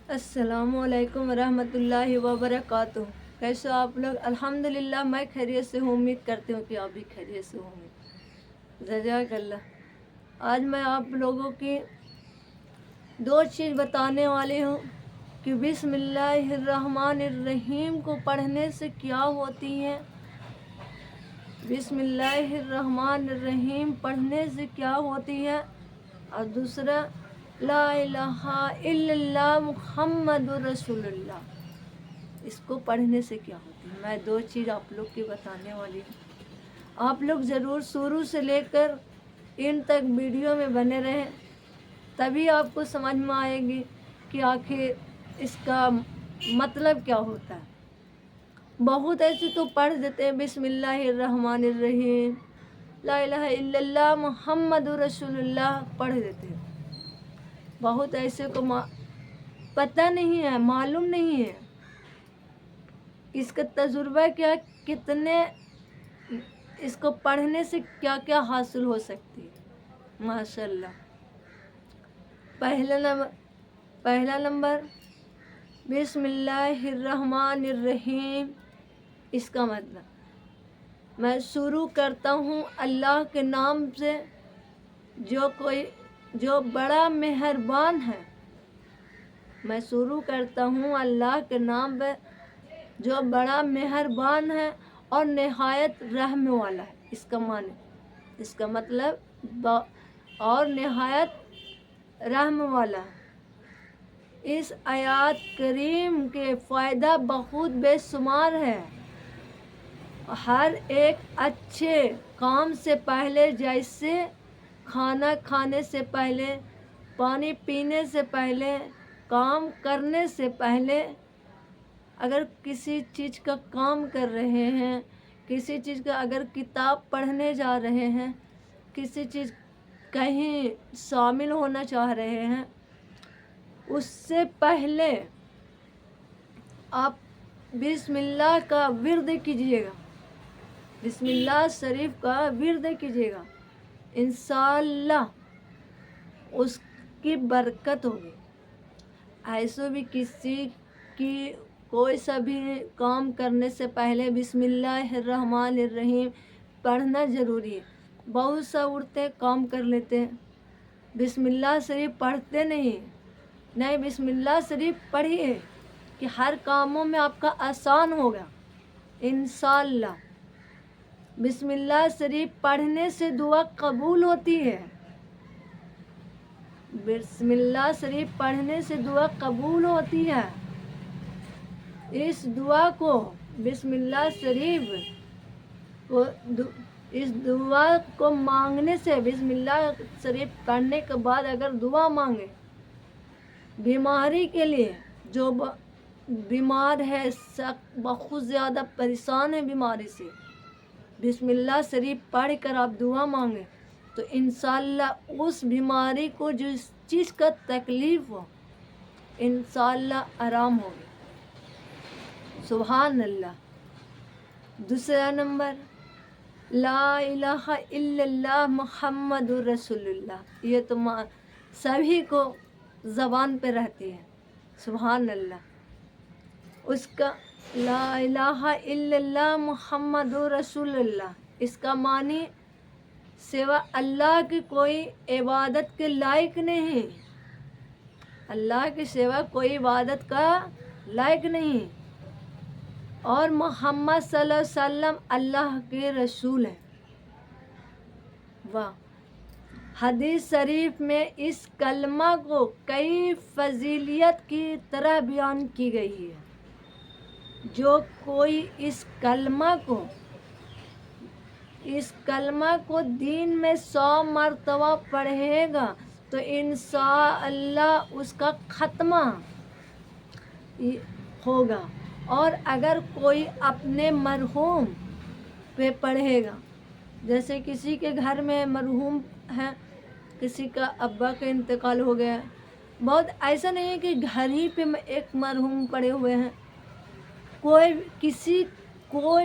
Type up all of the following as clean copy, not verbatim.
अस्सलामु अलैकुम वरहमतुल्लाहि वबरकातुहू। कैसे हो आप लोग? अल्हम्दुलिल्लाह मैं खैरियत से हूँ। उम्मीद करती हूँ कि आप भी खैरियत से होंगे। जज़ाकल्लाह। आज मैं आप लोगों की दो चीज़ बताने वाली हूँ कि बिस्मिल्लाहिर्रहमानिर्रहीम को पढ़ने से क्या होती है। बिस्मिल्लाहिर्रहमानिर्रहीम पढ़ने से क्या होती है, और दूसरा ला इलाहा इल्लल्लाह मुहम्मदुर रसूलुल्लाह, इसको पढ़ने से क्या होती है। मैं दो चीज़ आप लोग की बताने वाली हूँ। आप लोग ज़रूर शुरू से लेकर इन तक वीडियो में बने रहें, तभी आपको समझ में आएगी कि आखिर इसका मतलब क्या होता है। बहुत ऐसे तो पढ़ देते हैं बिस्मिल्लाहिर्रहमानिर्रहीम, ला इलाहा इल्लल्लाह मुहम्मदुर रसूलुल्लाह पढ़ देते हैं। बहुत ऐसे को पता नहीं है, मालूम नहीं है इसका तजुर्बा क्या, कितने इसको पढ़ने से क्या क्या हासिल हो सकती है। माशाल्लाह। पहला नंबर बिस्मिल्लाहिर्रहमानिर्रहीम, इसका मतलब मैं शुरू करता हूँ अल्लाह के नाम से, जो बड़ा मेहरबान है। मैं शुरू करता हूँ अल्लाह के नाम पे जो बड़ा मेहरबान है और निहायत रहम वाला है। इसका मतलब और निहायत रहम वाला है। इस आयत करीम के फ़ायदा बहुत बेशुमार है। हर एक अच्छे काम से पहले, जैसे खाना खाने से पहले, पानी पीने से पहले, काम करने से पहले, अगर किसी चीज़ का काम कर रहे हैं, किसी चीज़ का अगर किताब पढ़ने जा रहे हैं, किसी चीज़ कहीं शामिल होना चाह रहे हैं, उससे पहले आप बिस्मिल्लाह का विर्द कीजिएगा, बिस्मिल्लाह शरीफ का विर्द कीजिएगा। इंशाअल्लाह उसकी बरकत होगी। ऐसे भी किसी की कोई सा भी काम करने से पहले बिस्मिल्लाहिर्रहमानिर्रहीम पढ़ना ज़रूरी है। बहुत सा उठते काम कर लेते हैं, बिस्मिल्लाह शरीफ पढ़ते नहीं। बिस्मिल्लाह शरीफ पढ़िए कि हर कामों में आपका आसान होगा इंशाअल्लाह। बिस्मिल्लाह शरीफ पढ़ने से दुआ कबूल होती है। बिस्मिल्लाह शरीफ पढ़ने से दुआ कबूल होती है। इस दुआ को बिस्मिल्लाह शरीफ को इस दुआ को मांगने से, बिस्मिल्लाह शरीफ पढ़ने के बाद अगर दुआ मांगे बीमारी के लिए, जो बीमार है, बहुत ज़्यादा परेशान है बीमारी से, बिस्मिल्लाह शरीफ पढ़ कर आप दुआ मांगे तो इंशाअल्लाह उस बीमारी को, जिस चीज़ का तकलीफ़ हो, इंशाअल्लाह आराम होगी। सुभान अल्लाह। दूसरा नंबर ला इलाहा इल्लल्लाह मुहम्मदुर रसूलुल्लाह, ये तो सभी को ज़बान पे रहती है। सुभान अल्लाह। उसका ला इलाहा इल्लल्लाह मुहम्मदुर रसूलुल्लाह, इसका मानी सिवा अल्लाह की कोई इबादत के लायक नहीं। अल्लाह की सिवा कोई इबादत का लायक नहीं, और मोहम्मद सल्लल्लाहु अलैहि वसल्लम अल्लाह के रसूल हैं। वाह। हदीस शरीफ में इस कलमा को कई फजीलियत की तरह बयान की गई है। जो कोई इस कलमा को दिन में 100 मरतबा पढ़ेगा तो इंशाअल्लाह उसका ख़त्मा होगा। और अगर कोई अपने मरहूम पे पढ़ेगा, जैसे किसी के घर में मरहूम है, किसी का अब्बा का इंतकाल हो गया, बहुत ऐसा नहीं है कि घर ही पे एक मरहूम पड़े हुए हैं, कोई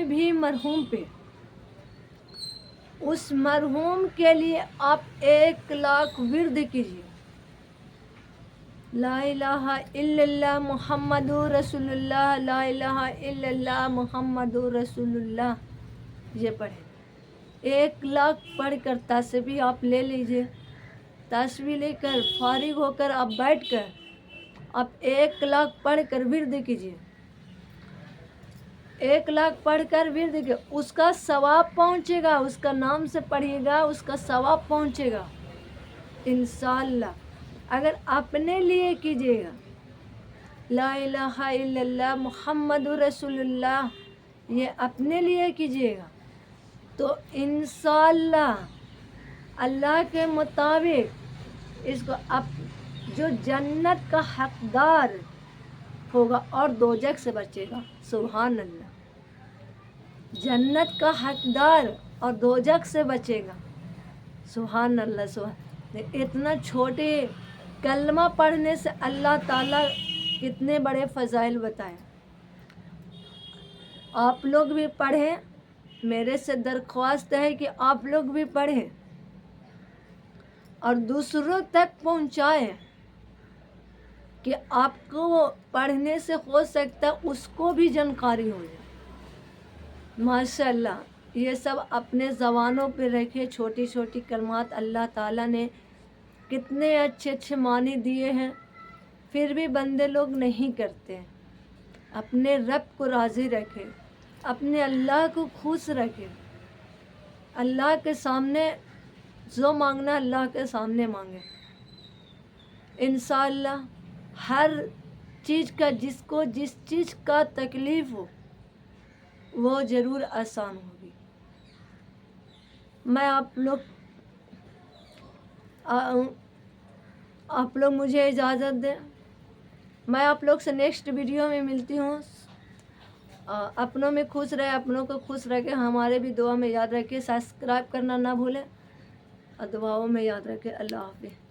भी मरहूम पे, उस मरहूम के लिए आप 1 लाख विर्द कीजिए। لا الہ الا اللہ محمد رسول اللہ، لا الہ الا اللہ محمد رسول اللہ، یہ پڑھیں۔ 1,00,000 پڑھ کر تسبیح آپ لے لیجئے، تسبیح لے کر فارغ ہو کر آپ بیٹھ کر آپ 1,00,000 پڑھ کر ورد کیجیے، 1,00,000 پڑھ کر ورد کیجیے، اس کا ثواب پہنچے گا، اس کا نام سے پڑھیے گا، اس کا ثواب پہنچے گا انشاءاللہ۔ اگر اپنے لیے کیجیے گا لا الہ الا اللہ محمد رسول اللہ، یہ اپنے لیے کیجیے گا تو انشاءاللہ اللہ کے مطابق اس کو جو جنت کا حقدار ہوگا اور دوزخ سے بچے گا۔ سبحان اللہ، جنت کا حقدار اور دوزخ سے بچے گا۔ سبحان اللہ، سبحان، اتنا چھوٹے کلمہ پڑھنے سے اللہ تعالیٰ کتنے بڑے فضائل بتائیں۔ آپ لوگ بھی پڑھیں، میرے سے درخواست ہے کہ آپ لوگ بھی پڑھیں اور دوسروں تک پہنچائیں کہ آپ کو وہ پڑھنے سے ہو سکتا ہے اس کو بھی جانکاری ہو جائے۔ ماشاء اللہ، یہ سب اپنے زبانوں پہ رکھے، چھوٹی چھوٹی کلمات اللہ تعالیٰ نے کتنے اچھے اچھے معنی دیے ہیں، پھر بھی بندے لوگ نہیں کرتے۔ اپنے رب کو راضی رکھے، اپنے اللہ کو خوش رکھے، اللہ کے سامنے جو مانگنا اللہ کے سامنے مانگے۔ انشاءاللہ ہر چیز کا جس کو جس چیز کا تکلیف ہو وہ ضرور آسان ہوگی۔ میں آپ لوگ مجھے اجازت دیں، میں آپ لوگ سے نیکسٹ ویڈیو میں ملتی ہوں۔ اپنوں میں خوش رہے، اپنوں کو خوش رکھے، ہمارے بھی دعا میں یاد رکھے، سبسکرائب کرنا نہ بھولیں اور دعاؤں میں یاد رکھے۔ اللہ حافظ۔